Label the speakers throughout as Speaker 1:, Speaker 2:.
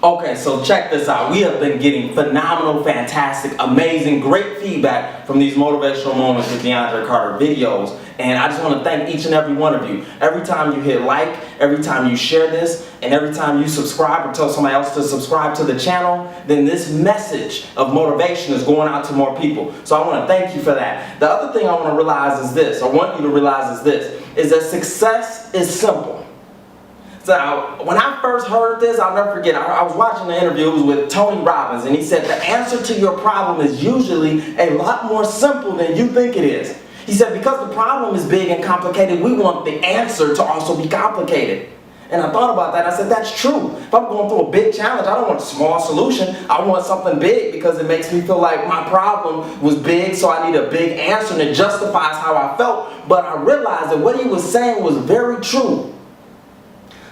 Speaker 1: Okay, so check this out. We have been getting phenomenal, fantastic, amazing, great feedback from these Motivational Moments with DeAndre Carter videos. And I just want to thank each and every one of you. Every time you hit like, every time you share this, and every time you subscribe or tell somebody else to subscribe to the channel, then this message of motivation is going out to more people. So I want to thank you for that. The other thing I want to realize is this, or want you to realize is this, is that success is simple. So when I first heard this, I'll never forget, I was watching the interview, it was with Tony Robbins, and he said the answer to your problem is usually a lot more simple than you think it is. He said because the problem is big and complicated, we want the answer to also be complicated. And I thought about that, I said that's true. If I'm going through a big challenge, I don't want a small solution, I want something big because it makes me feel like my problem was big, so I need a big answer and it justifies how I felt. But I realized that what he was saying was very true.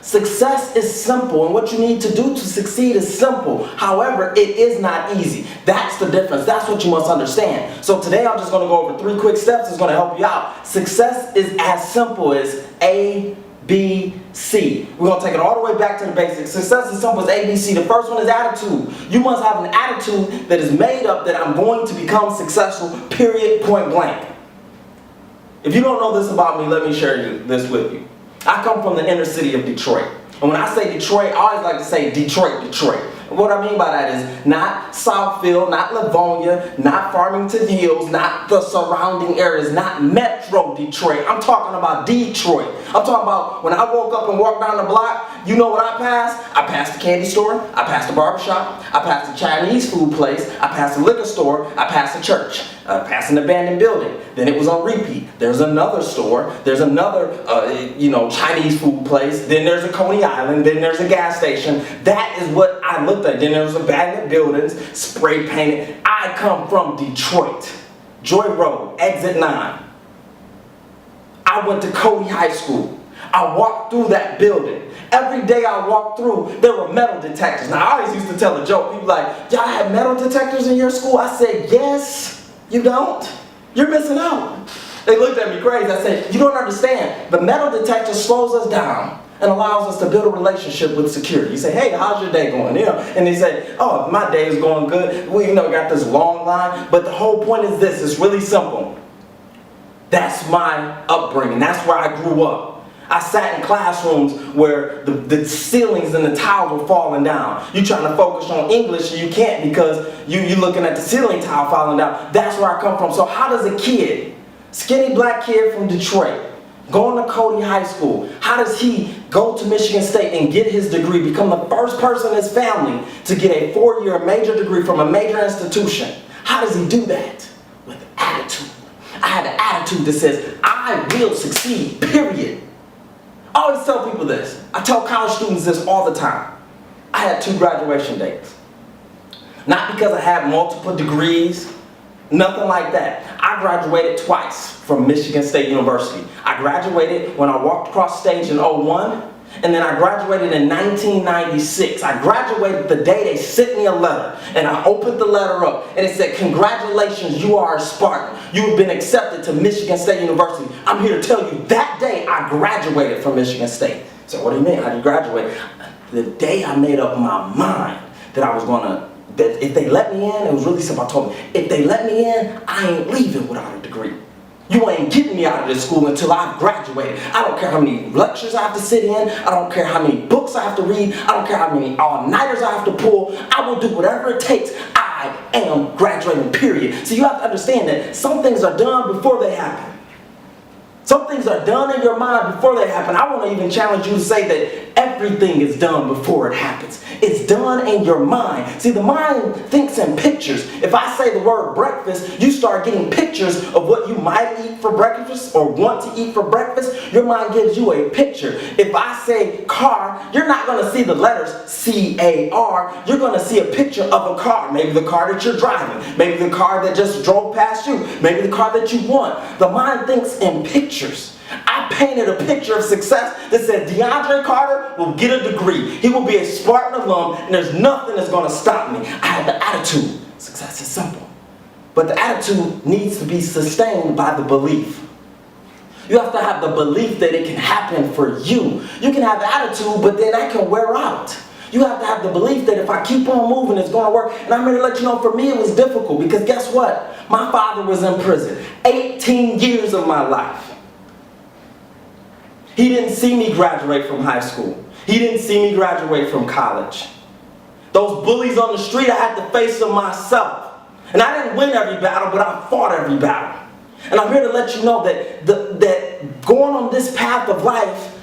Speaker 1: Success is simple, and what you need to do to succeed is simple. However, it is not easy. That's the difference. That's what you must understand. So today I'm just going to go over 3 quick steps that's going to help you out. Success is as simple as A, B, C. We're going to take it all the way back to the basics. Success is simple as A, B, C. The first one is attitude. You must have an attitude that is made up that I'm going to become successful, period, point blank. If you don't know this about me, let me share this with you. I come from the inner city of Detroit. And when I say Detroit, I always like to say Detroit, Detroit. And what I mean by that is not Southfield, not Livonia, not Farmington Hills, not the surrounding areas, not Metro Detroit. I'm talking about Detroit. I'm talking about when I woke up and walked down the block, you know what I passed? I passed the candy store, I passed the barbershop, I passed the Chinese food place, I passed the liquor store, I passed the church, I passed an abandoned building. Then it was on repeat. There's another store, there's another Chinese food place, then there's a Coney Island, then there's a gas station. That is what I looked at. Then there's abandoned buildings, spray painted. I come from Detroit. Joy Road, exit 9. I went to Cody High School. I walked through that building. Every day I walked through, there were metal detectors. Now I always used to tell a joke. People like, y'all have metal detectors in your school? I said, yes, you don't. You're missing out. They looked at me crazy. I said, you don't understand. The metal detector slows us down and allows us to build a relationship with security. You say, hey, how's your day going? And they say, oh, my day is going good. We got this long line. But the whole point is this. It's really simple. That's my upbringing. That's where I grew up. I sat in classrooms where the ceilings and the tiles were falling down. You're trying to focus on English and you can't because you're looking at the ceiling tile falling down. That's where I come from. So how does a kid, skinny black kid from Detroit, going to Cody High School, how does he go to Michigan State and get his degree, become the first person in his family to get a 4-year major degree from a major institution? How does he do that? With attitude. I had an attitude that says, I will succeed, period. I always tell people this. I tell college students this all the time. I had 2 graduation dates. Not because I had multiple degrees, nothing like that. I graduated twice from Michigan State University. I graduated when I walked across stage in 01, and then I graduated in 1996. I graduated the day they sent me a letter, and I opened the letter up, and it said, congratulations, you are a Spartan. You have been accepted to Michigan State University. I'm here to tell you, that day I graduated from Michigan State. So what do you mean, how did you graduate? The day I made up my mind that I was gonna, that if they let me in, it was really simple. I told me, if they let me in, I ain't leaving without a degree. You ain't getting me out of this school until I've graduated. I don't care how many lectures I have to sit in. I don't care how many books I have to read. I don't care how many all-nighters I have to pull. I will do whatever it takes. I am graduating, period. So you have to understand that some things are done before they happen. Some things are done in your mind before they happen. I want to even challenge you to say that everything is done before it happens. It's done in your mind. See, the mind thinks in pictures. If I say the word breakfast, you start getting pictures of what you might eat for breakfast or want to eat for breakfast. Your mind gives you a picture. If I say car, you're not going to see the letters C-A-R. You're going to see a picture of a car. Maybe the car that you're driving. Maybe the car that just drove past you. Maybe the car that you want. The mind thinks in pictures. I painted a picture of success that said DeAndre Carter will get a degree. He will be a Spartan alum, and there's nothing that's going to stop me. I had the attitude. Success is simple. But the attitude needs to be sustained by the belief. You have to have the belief that it can happen for you. You can have attitude, but then that can wear out. You have to have the belief that if I keep on moving, it's going to work. And I'm here to let you know, for me, it was difficult because guess what? My father was in prison 18 years of my life. He didn't see me graduate from high school. He didn't see me graduate from college. Those bullies on the street, I had to face them myself. And I didn't win every battle, but I fought every battle. And I'm here to let you know that, that going on this path of life,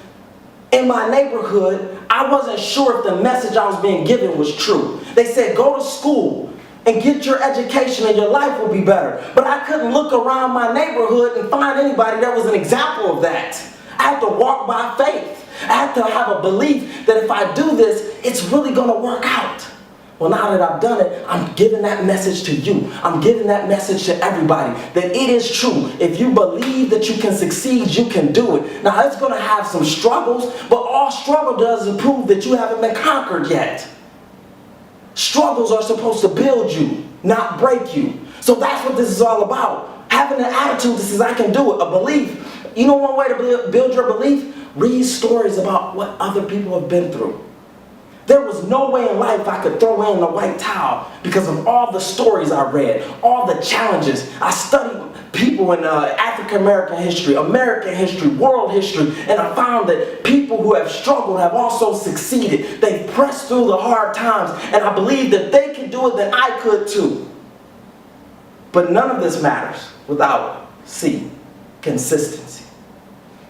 Speaker 1: in my neighborhood, I wasn't sure if the message I was being given was true. They said, go to school and get your education and your life will be better. But I couldn't look around my neighborhood and find anybody that was an example of that. I had to walk by faith. I had to have a belief that if I do this, it's really going to work out. Well, now that I've done it, I'm giving that message to you. I'm giving that message to everybody that it is true. If you believe that you can succeed, you can do it. Now, it's going to have some struggles, but all struggle does is prove that you haven't been conquered yet. Struggles are supposed to build you, not break you. So that's what this is all about. Having an attitude that says, I can do it, a belief. You know one way to build your belief? Read stories about what other people have been through. There was no way in life I could throw in the white towel because of all the stories I read, all the challenges. I studied people in African American history, world history, and I found that people who have struggled have also succeeded. They've pressed through the hard times, and I believe that they can do it, that I could too. But none of this matters without consistency.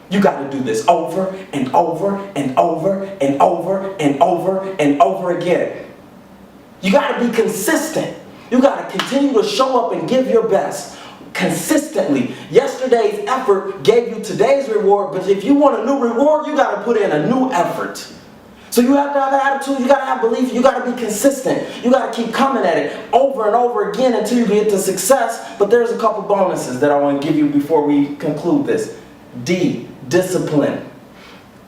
Speaker 1: You got to do this over and over and over and over and over and over again. You got to be consistent. You got to continue to show up and give your best consistently. Yesterday's effort gave you today's reward, but if you want a new reward, you got to put in a new effort. So you have to have an attitude, you got to have belief, you got to be consistent. You got to keep coming at it over and over again until you get to success. But there's a couple bonuses that I want to give you before we conclude this. Discipline.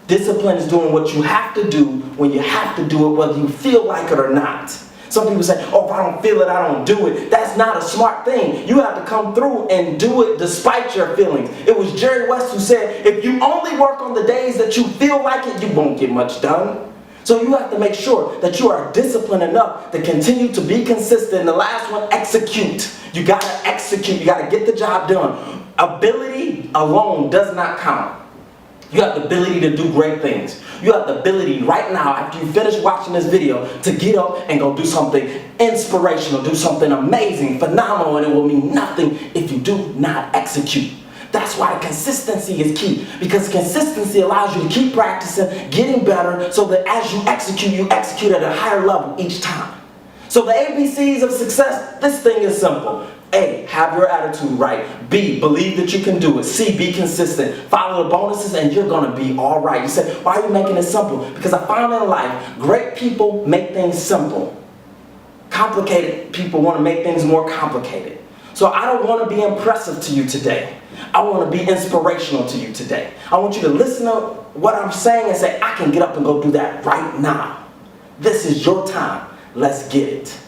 Speaker 1: Discipline is doing what you have to do when you have to do it, whether you feel like it or not. Some people say, oh, if I don't feel it, I don't do it. That's not a smart thing. You have to come through and do it despite your feelings. It was Jerry West who said, if you only work on the days that you feel like it, you won't get much done. So you have to make sure that you are disciplined enough to continue to be consistent. And the last one, execute. You got to execute. You got to get the job done. Ability alone does not count. You have the ability to do great things. You have the ability right now, after you finish watching this video, to get up and go do something inspirational, do something amazing, phenomenal, and it will mean nothing if you do not execute. That's why consistency is key, because consistency allows you to keep practicing, getting better, so that as you execute at a higher level each time. So the ABCs of success, this thing is simple. A, have your attitude right. B, believe that you can do it. C, be consistent. Follow the bonuses and you're going to be all right. You say, why are you making it simple? Because I found in life, great people make things simple. Complicated people want to make things more complicated. So I don't want to be impressive to you today. I want to be inspirational to you today. I want you to listen to what I'm saying and say, I can get up and go do that right now. This is your time. Let's get it.